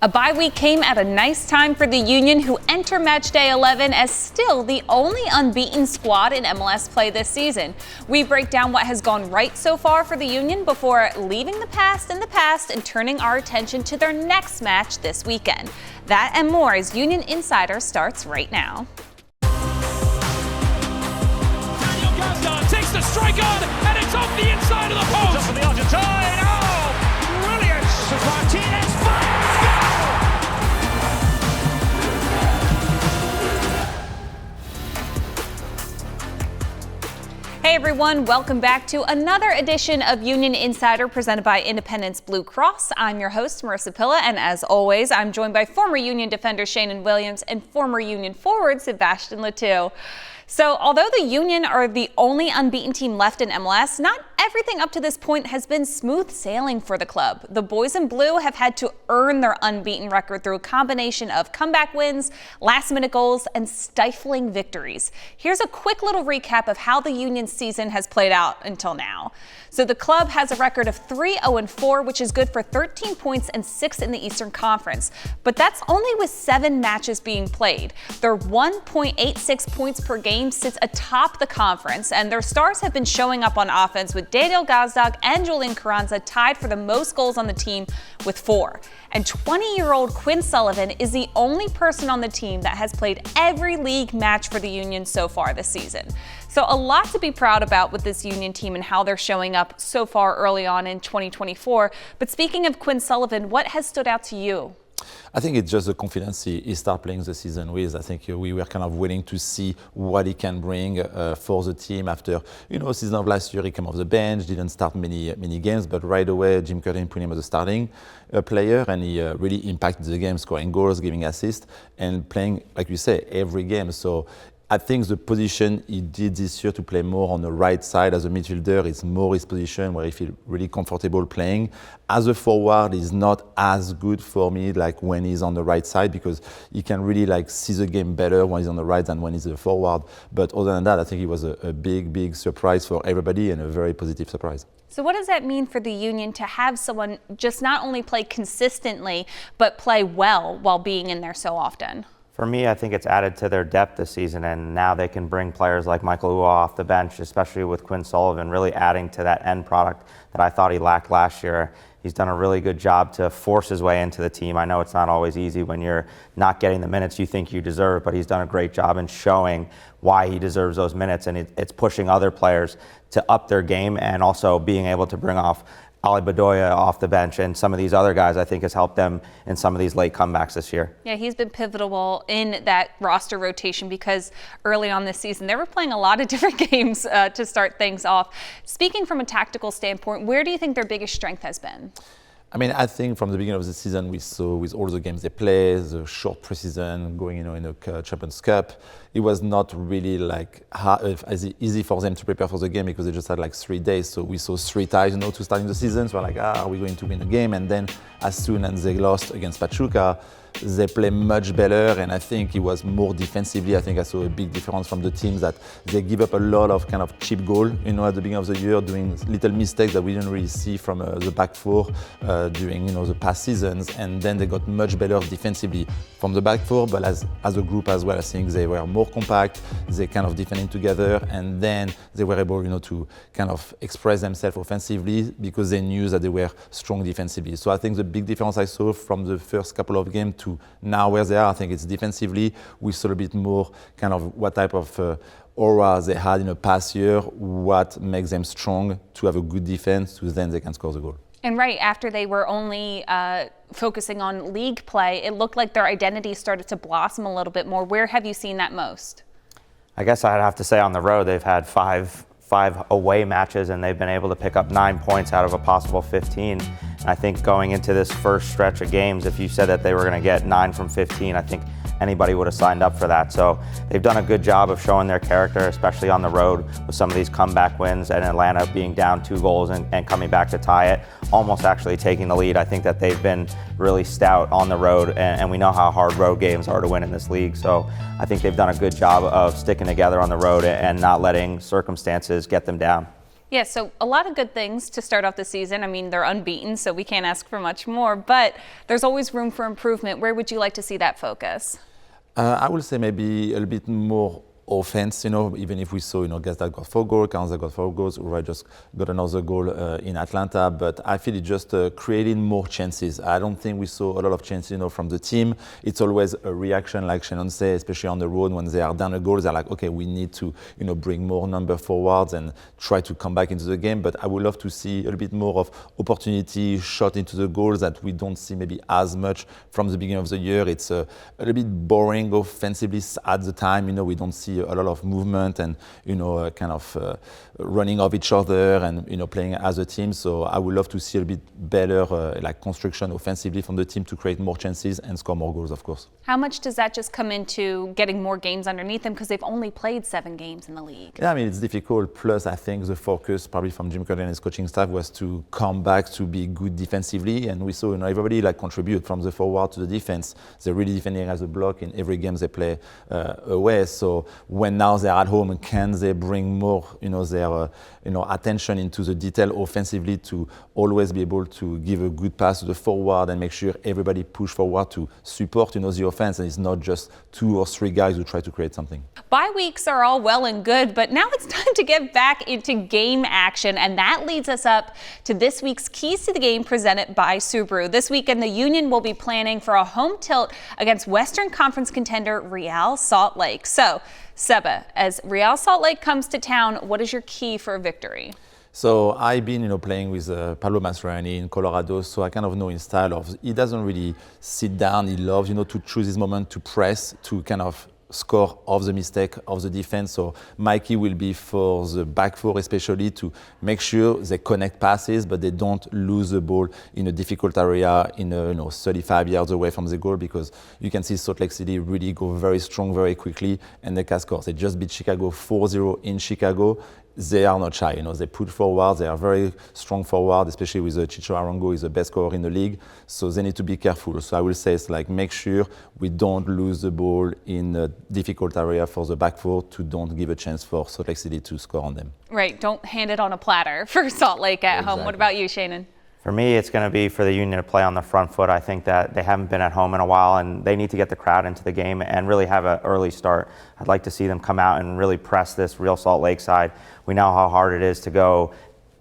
A bye week came at a nice time for the Union, who enter match day 11 as still the only unbeaten squad in MLS play this season. We break down what has gone right so far for the Union before leaving the past in the past and turning our attention to their next match this weekend. That and more as Union Insider starts right now. Takes the strike on, and it's off the inside of the post. Up for the Argentine. Oh, brilliant! Martinez fires. Hey everyone, welcome back to another edition of Union Insider presented by Independence Blue Cross. I'm your host, Marisa, and as always, I'm joined by former Union defender Sheanon Williams and former Union forward Sebastian Letou. So although the Union are the only unbeaten team left in MLS, not everything up to this point has been smooth sailing for the club. The boys in blue have had to earn their unbeaten record through a combination of comeback wins, last-minute goals, and stifling victories. Here's a quick little recap of how the Union season has played out until now. So the club has a record of 3-0-4, which is good for 13 points and 6 in the Eastern Conference. But that's only with 7 matches being played. Their 1.86 points per game sits atop the conference, and their stars have been showing up on offense with Daniel Gazdag and Julian Carranza tied for the most goals on the team with 4. And 20-year-old Quinn Sullivan is the only person on the team that has played every league match for the Union so far this season. So a lot to be proud about with this Union team and how they're showing up so far early on in 2024. But speaking of Quinn Sullivan, what has stood out to you? I think it's just the confidence he started playing the season with. I think we were kind of waiting to see what he can bring for the team after, season of last year. He came off the bench, didn't start many games, but right away Jim Curtin put him as a starting player, and he really impacted the game, scoring goals, giving assists, and playing, like you say, every game. So I think the position he did this year to play more on the right side as a midfielder is more his position where he feels really comfortable playing. As a forward, he's not as good for me like when he's on the right side, because he can really see the game better when he's on the right than when he's a forward. But other than that, I think it was a big surprise for everybody and a very positive surprise. So what does that mean for the Union to have someone just not only play consistently, but play well while being in there so often? For me, I think it's added to their depth this season, and now they can bring players like Michael Uhre off the bench, especially with Quinn Sullivan, really adding to that end product that I thought he lacked last year. He's done a really good job to force his way into the team. I know it's not always easy when you're not getting the minutes you think you deserve, but he's done a great job in showing why he deserves those minutes, and it's pushing other players to up their game, and also being able to bring off Ali Bedoya off the bench and some of these other guys, I think, has helped them in some of these late comebacks this year. Yeah, he's been pivotal in that roster rotation because early on this season, they were playing a lot of different games to start things off. Speaking from a tactical standpoint, where do you think their biggest strength has been? I mean, I think from the beginning of the season, we saw with all the games they play, the short preseason, going in the Champions Cup, it was not really as easy for them to prepare for the game because they just had 3 days. So we saw 3 ties, to starting the season. So we're like, are we going to win the game? And then as soon as they lost against Pachuca, they play much better, and I think it was more defensively. I think I saw a big difference from the teams that they give up a lot of kind of cheap goal, at the beginning of the year, doing little mistakes that we didn't really see from the back four during, the past seasons. And then they got much better defensively from the back four, but as a group as well. I think they were more compact, they kind of defending together, and then they were able, to kind of express themselves offensively because they knew that they were strong defensively. So I think the big difference I saw from the first couple of games to now where they are, I think it's defensively. We saw a bit more kind of what type of aura they had in the past year, what makes them strong to have a good defense, so then they can score the goal. And right after they were only focusing on league play, it looked like their identity started to blossom a little bit more. Where have you seen that most? I guess I'd have to say on the road, they've had five away matches, and they've been able to pick up 9 points out of a possible 15. I think going into this first stretch of games, if you said that they were going to get 9 from 15, I think anybody would have signed up for that. So they've done a good job of showing their character, especially on the road with some of these comeback wins, and Atlanta being down 2 goals and coming back to tie it, almost actually taking the lead. I think that they've been really stout on the road, and we know how hard road games are to win in this league. So I think they've done a good job of sticking together on the road and not letting circumstances get them down. Yeah, so a lot of good things to start off the season. I mean, they're unbeaten, so we can't ask for much more, but there's always room for improvement. Where would you like to see that focus? I would say maybe a little bit more offense, even if we saw, guys that got 4 goals, Kansas got 4 goals, Uri just got another goal in Atlanta, but I feel it just creating more chances. I don't think we saw a lot of chances, from the team. It's always a reaction, like Sheanon said, especially on the road when they are down a goal, they're like, okay, we need to, bring more number forwards and try to come back into the game, but I would love to see a little bit more of opportunity shot into the goals that we don't see maybe as much from the beginning of the year. It's a little bit boring offensively at the time, we don't see a lot of movement and kind of running off each other and playing as a team. So I would love to see a bit better like construction offensively from the team to create more chances and score more goals, of course. How much does that just come into getting more games underneath them because they've only played 7 games in the league? Yeah, I mean, it's difficult. Plus, I think the focus probably from Jim Curtin and his coaching staff was to come back to be good defensively, and we saw everybody like contribute from the forward to the defense. They're really defending as a block in every game they play away. So when now they're at home, can they bring more, their attention into the detail offensively to always be able to give a good pass to the forward and make sure everybody push forward to support, the offense, and it's not just 2 or 3 guys who try to create something. Bye weeks are all well and good, but now it's time to get back into game action, and that leads us up to this week's Keys to the Game presented by Subaru. This weekend, the Union will be planning for a home tilt against Western Conference contender Real Salt Lake. So, Seba, as Real Salt Lake comes to town, what is your key for a victory? So I've been, playing with Pablo Mastroianni in Colorado, so I kind of know his style of, he doesn't really sit down, he loves, to choose his moment to press, to kind of score off the mistake of the defense. So Mikey will be for the back four especially to make sure they connect passes, but they don't lose the ball in a difficult area in 35 yards away from the goal, because you can see Salt Lake City really go very strong very quickly and they can score. They just beat Chicago 4-0 in Chicago. They are not shy, they put forward, they are very strong forward, especially with Chicho Arango, is the best scorer in the league, so they need to be careful. So I will say it's like make sure we don't lose the ball in a difficult area for the back four, to don't give a chance for Salt Lake City to score on them. Right, don't hand it on a platter for Salt Lake at home. What about you, Sheanon? For me, it's going to be for the Union to play on the front foot. I think that they haven't been at home in a while, and they need to get the crowd into the game and really have an early start. I'd like to see them come out and really press this Real Salt Lake side. We know how hard it is to go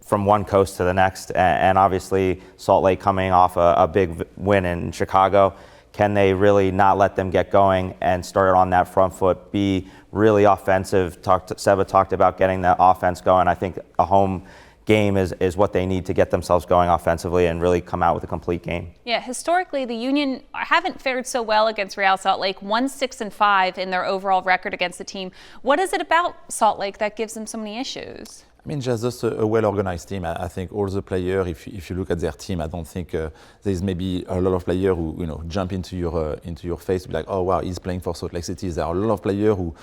from one coast to the next, and obviously Salt Lake coming off a big win in Chicago. Can they really not let them get going and start on that front foot, be really offensive? Seba talked about getting the offense going. I think a home game is what they need to get themselves going offensively and really come out with a complete game. Yeah, historically, the Union haven't fared so well against Real Salt Lake, 1-6-5 in their overall record against the team. What is it about Salt Lake that gives them so many issues? I mean, just a well-organized team. I think all the players, if you look at their team, I don't think there's maybe a lot of players who jump into your face, be like, oh wow, he's playing for Salt Lake City. There are a lot of players who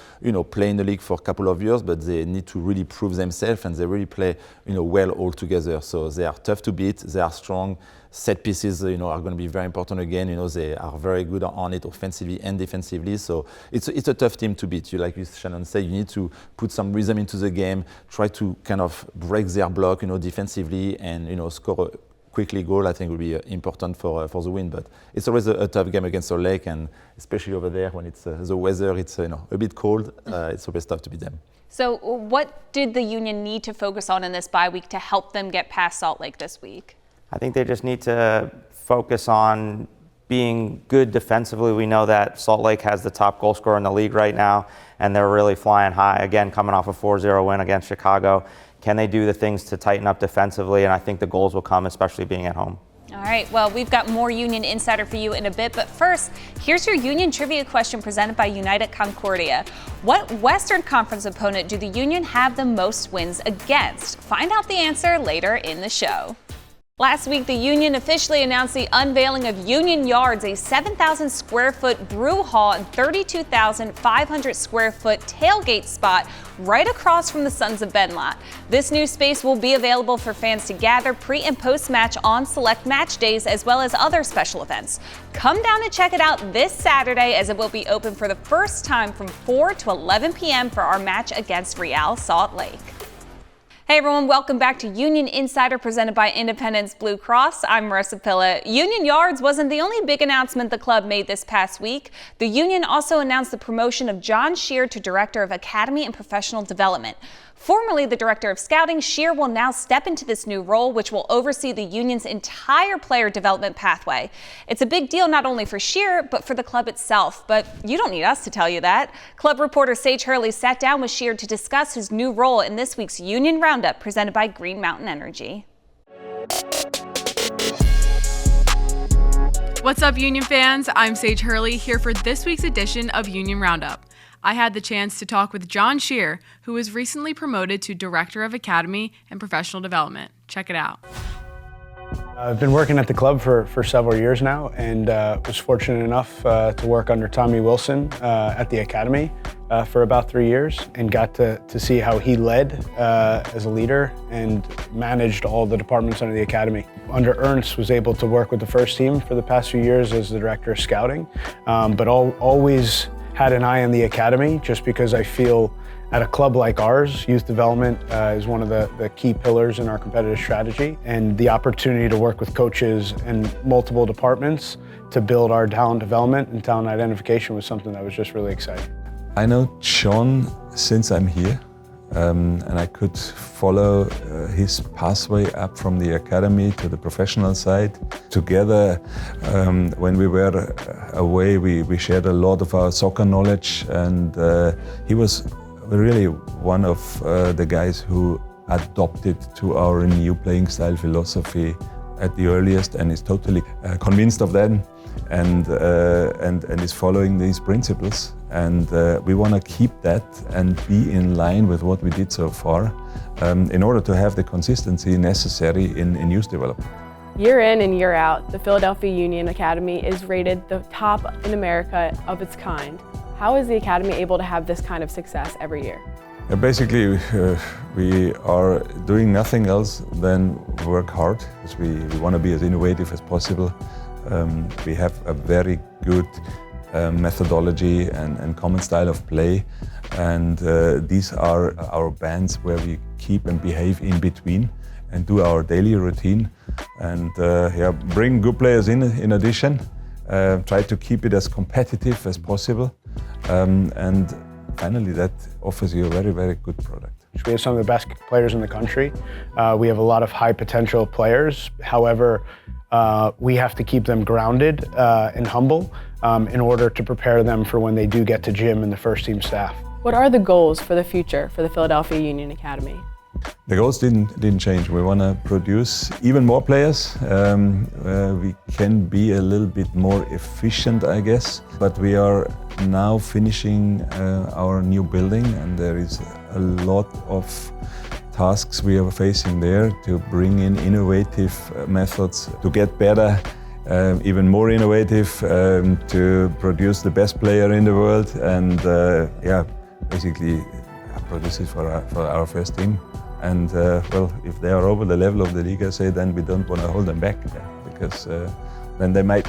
play in the league for a couple of years, but they need to really prove themselves, and they really play well all together. So they are tough to beat. They are strong. Set pieces, are going to be very important again. They are very good on it offensively and defensively. So it's a tough team to beat. Like Sheanon said, you need to put some rhythm into the game, try to kind of break their block, defensively, and score a quickly goal. I think will be important for the win. But it's always a tough game against Salt Lake, and especially over there when it's the weather, it's a bit cold. It's always tough to beat them. So what did the Union need to focus on in this bye week to help them get past Salt Lake this week? I think they just need to focus on being good defensively. We know that Salt Lake has the top goal scorer in the league right now, and they're really flying high, again, coming off a 4-0 win against Chicago. Can they do the things to tighten up defensively? And I think the goals will come, especially being at home. All right, well, we've got more Union Insider for you in a bit, but first, here's your Union trivia question presented by United Concordia. What Western Conference opponent do the Union have the most wins against? Find out the answer later in the show. Last week, the Union officially announced the unveiling of Union Yards, a 7,000 square foot brew hall and 32,500 square foot tailgate spot right across from the Sons of Ben lot. This new space will be available for fans to gather pre and post match on select match days, as well as other special events. Come down and check it out this Saturday, as it will be open for the first time from 4 to 11 p.m. for our match against Real Salt Lake. Hey everyone, welcome back to Union Insider presented by Independence Blue Cross. I'm Marisa Pilla. Union Yards wasn't the only big announcement the club made this past week. The Union also announced the promotion of John Shear to Director of Academy and Professional Development. Formerly the Director of Scouting, Shear will now step into this new role, which will oversee the Union's entire player development pathway. It's a big deal not only for Shear, but for the club itself. But you don't need us to tell you that. Club reporter Sage Hurley sat down with Shear to discuss his new role in this week's Union Roundup presented by Green Mountain Energy. What's up, Union fans? I'm Sage Hurley here for this week's edition of Union Roundup. I had the chance to talk with John Shear, who was recently promoted to Director of Academy and Professional Development. Check it out. I've been working at the club for several years now, and was fortunate enough to work under Tommy Wilson at the Academy for about 3 years, and got to see how he led as a leader and managed all the departments under the Academy. Under Ernst, was able to work with the first team for the past few years as the Director of Scouting, but always had an eye on the Academy, just because I feel at a club like ours, youth development is one of the key pillars in our competitive strategy, and the opportunity to work with coaches and multiple departments to build our talent development and talent identification was something that was just really exciting. I know John since I'm here, and I could follow his pathway up from the academy to the professional side. Together, when we were away, we shared a lot of our soccer knowledge, and he was really one of the guys who adopted to our new playing style philosophy at the earliest, and is totally convinced of that, and is following these principles. And we want to keep that and be in line with what we did so far, in order to have the consistency necessary in youth development. Year in and year out, the Philadelphia Union Academy is rated the top in America of its kind. How is the Academy able to have this kind of success every year? Basically, we are doing nothing else than work hard, because we want to be as innovative as possible. We have a very good methodology and common style of play, and these are our bands where we keep and behave in between and do our daily routine, and bring good players in addition, try to keep it as competitive as possible, and finally that offers you a very, very good product. We have some of the best players in the country. We have a lot of high potential players. However, we have to keep them grounded and humble in order to prepare them for when they do get to gym and the first team staff. What are the goals for the future for the Philadelphia Union Academy? The goals didn't change. We want to produce even more players. We can be a little bit more efficient, I guess. But we are now finishing our new building, and there is a lot of tasks we are facing there to bring in innovative methods to get better, even more innovative, to produce the best player in the world, and basically produce it for our first team. And if they are over the level of the league, I say, then we don't want to hold them back, because then they might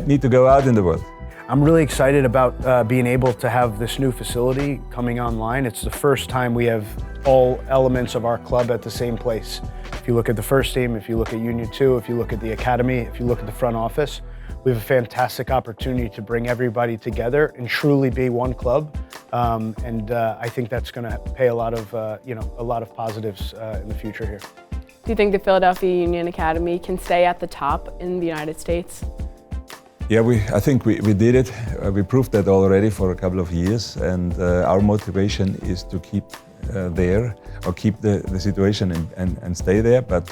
need to go out in the world. I'm really excited about being able to have this new facility coming online. It's the first time we have all elements of our club at the same place. If you look at the first team, if you look at Union 2, if you look at the academy, if you look at the front office, we have a fantastic opportunity to bring everybody together and truly be one club. I think that's going to pay a lot of positives in the future here. Do you think the Philadelphia Union Academy can stay at the top in the United States? Yeah, I think we did it. We proved that already for a couple of years, and our motivation is to keep there, or keep the situation and stay there. But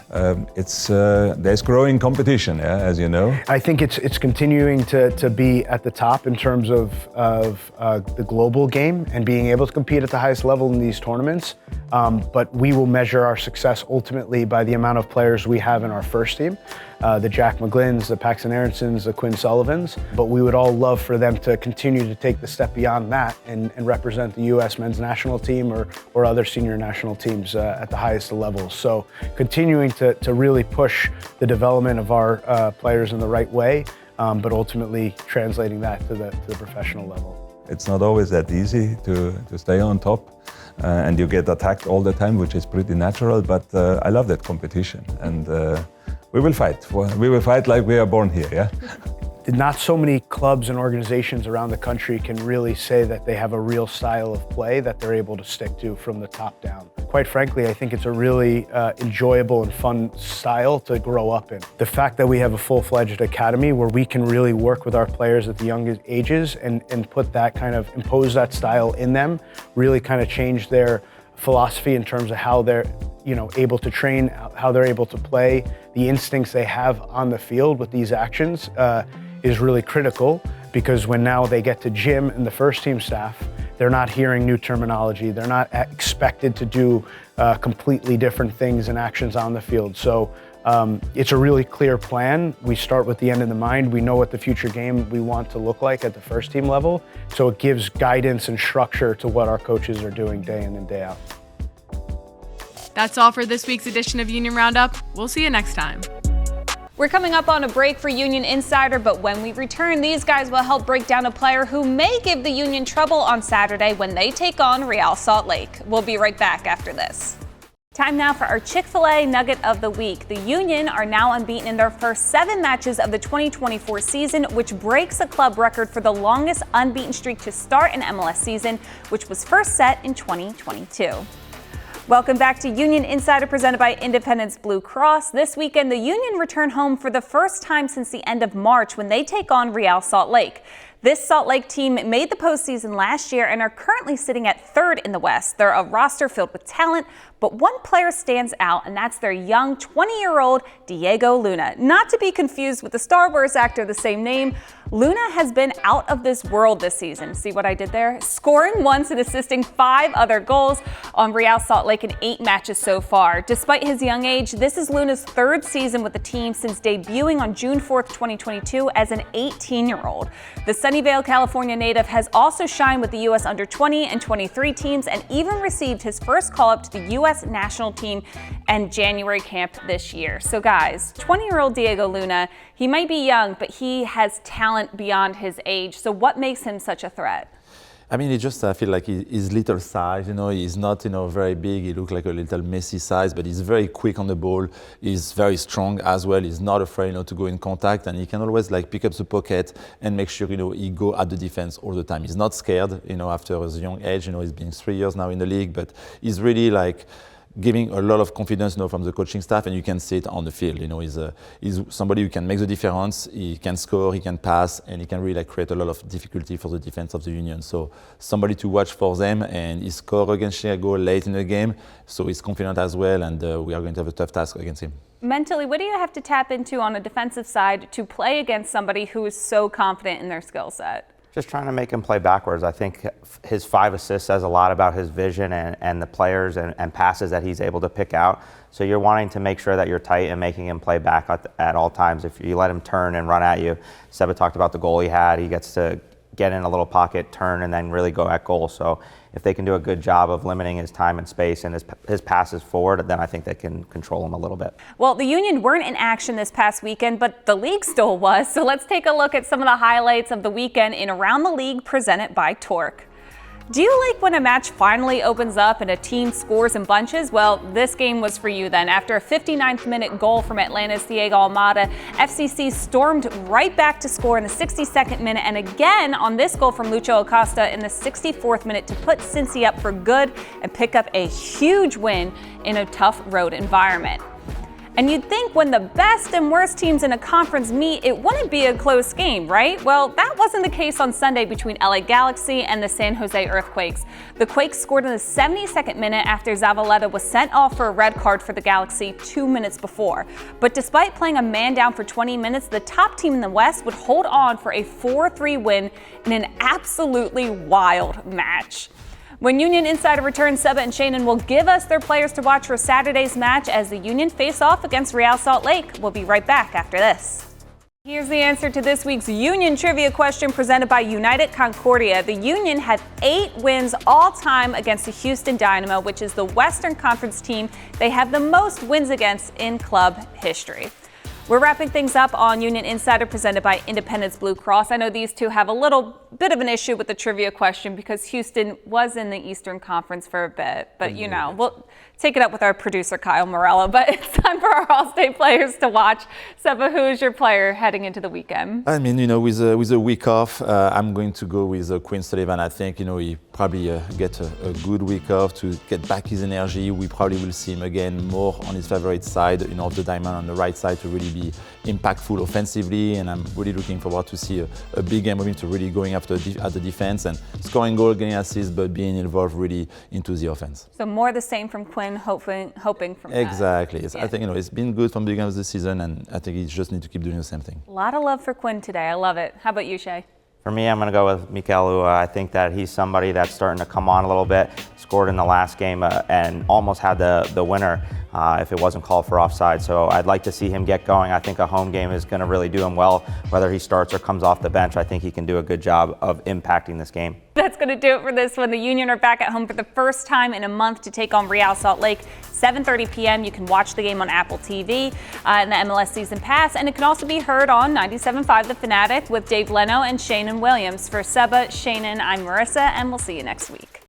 there's growing competition, as you know. I think it's continuing to be at the top in terms of the global game and being able to compete at the highest level in these tournaments. But we will measure our success ultimately by the amount of players we have in our first team, the Jack McGlynn's, the Paxton Aaronsons, the Quinn Sullivans. But we would all love for them to continue to take the step beyond that and represent the U.S. men's national team or other senior national teams at the highest levels. So continuing to really push the development of our players in the right way, but ultimately translating that to the professional level. It's not always that easy to stay on top. and you get attacked all the time, which is pretty natural. But I love that competition, and we will fight. We will fight like we are born here. Yeah. Not so many clubs and organizations around the country can really say that they have a real style of play that they're able to stick to from the top down. Quite frankly, I think it's a really enjoyable and fun style to grow up in. The fact that we have a full-fledged academy where we can really work with our players at the youngest ages and put that kind of, impose that style in them, really kind of change their philosophy in terms of how they're able to train, how they're able to play, the instincts they have on the field with these actions is really critical, because when now they get to gym and the first team staff, they're not hearing new terminology. They're not expected to do completely different things and actions on the field. So it's a really clear plan. We start with the end in the mind. We know what the future game we want to look like at the first team level. So it gives guidance and structure to what our coaches are doing day in and day out. That's all for this week's edition of Union Roundup. We'll see you next time. We're coming up on a break for Union Insider, but when we return, these guys will help break down a player who may give the Union trouble on Saturday when they take on Real Salt Lake. We'll be right back after this. Time now for our Chick-fil-A Nugget of the Week. The Union are now unbeaten in their first 7 matches of the 2024 season, which breaks a club record for the longest unbeaten streak to start an MLS season, which was first set in 2022. Welcome back to Union Insider, presented by Independence Blue Cross. This weekend, the Union return home for the first time since the end of March when they take on Real Salt Lake. This Salt Lake team made the postseason last year and are currently sitting at 3rd in the West. They're a roster filled with talent, but one player stands out, and that's their young 20-year-old Diego Luna. Not to be confused with the Star Wars actor of the same name, Luna has been out of this world this season. See what I did there? Scoring once and assisting 5 other goals on Real Salt Lake in 8 matches so far. Despite his young age, this is Luna's 3rd season with the team since debuting on June 4th, 2022 as an 18-year-old. The Sunnyvale, California native has also shined with the U.S. Under-20 and 23 teams and even received his first call-up to the U.S. national team and January camp this year. So guys, 20-year-old Diego Luna, he might be young, but he has talent beyond his age. So what makes him such a threat? I mean, I feel like his little size, he's not, very big. He looks like a little Messi size, but he's very quick on the ball. He's very strong as well. He's not afraid, to go in contact, and he can always pick up the pocket and make sure, he go at the defense all the time. He's not scared, after his young age. He's been 3 years now in the league, but he's really giving a lot of confidence, from the coaching staff, and you can see it on the field. He's somebody who can make the difference. He can score, he can pass, and he can really create a lot of difficulty for the defense of the Union. So somebody to watch for them, and he scored against Chicago late in the game, so he's confident as well, and we are going to have a tough task against him. Mentally, what do you have to tap into on a defensive side to play against somebody who is so confident in their skill set? Just trying to make him play backwards. I think his 5 assists says a lot about his vision and the players and passes that he's able to pick out. So you're wanting to make sure that you're tight and making him play back at all times. If you let him turn and run at you, Seba talked about the goal he had. He gets to get in a little pocket, turn, and then really go at goal. So if they can do a good job of limiting his time and space and his passes forward, then I think they can control him a little bit. Well, the Union weren't in action this past weekend, but the league still was. So let's take a look at some of the highlights of the weekend in Around the League, presented by Torque. Do you like when a match finally opens up and a team scores in bunches? Well, this game was for you then. After a 59th minute goal from Atlanta's Diego Almada, FCC stormed right back to score in the 62nd minute, and again on this goal from Lucho Acosta in the 64th minute to put Cincy up for good and pick up a huge win in a tough road environment. And you'd think when the best and worst teams in a conference meet, it wouldn't be a close game, right? Well, that wasn't the case on Sunday between LA Galaxy and the San Jose Earthquakes. The Quakes scored in the 72nd minute after Zavaleta was sent off for a red card for the Galaxy 2 minutes before. But despite playing a man down for 20 minutes, the top team in the West would hold on for a 4-3 win in an absolutely wild match. When Union Insider returns, Seba and Sheanon will give us their players to watch for Saturday's match as the Union face off against Real Salt Lake. We'll be right back after this. Here's the answer to this week's Union trivia question presented by United Concordia. The Union had 8 wins all time against the Houston Dynamo, which is the Western Conference team they have the most wins against in club history. We're wrapping things up on Union Insider presented by Independence Blue Cross. I know these two have a little bit of an issue with the trivia question because Houston was in the Eastern Conference for a bit, but you know, we'll take it up with our producer, Kyle Morello. But it's time for our All-State players to watch. Seba, who is your player heading into the weekend? I mean, you know, with a week off, I'm going to go with Quinn Sullivan. I think, you know, he probably get a good week off to get back his energy. We probably will see him again more on his favorite side, you know, of the diamond on the right side to really be impactful offensively. And I'm really looking forward to see a big game of him to really going after at the defense and scoring goal, getting assists, but being involved really into the offense. So more the same from Quinn, hoping from that. Exactly. Yeah. I think, you know, it's been good from the beginning of the season, and I think he just need to keep doing the same thing. A lot of love for Quinn today. I love it. How about you, Shay? For me, I'm going to go with Mikel Ua. I think that he's somebody that's starting to come on a little bit. Scored in the last game and almost had the winner if it wasn't called for offside. So I'd like to see him get going. I think a home game is going to really do him well. Whether he starts or comes off the bench, I think he can do a good job of impacting this game. That's going to do it for this one. The Union are back at home for the first time in a month to take on Real Salt Lake. 7:30 p.m. You can watch the game on Apple TV and the MLS Season Pass, and it can also be heard on 97.5 The Fanatic with Dave Leno and Sheanon Williams. For Seba, Sheanon, I'm Marissa, and we'll see you next week.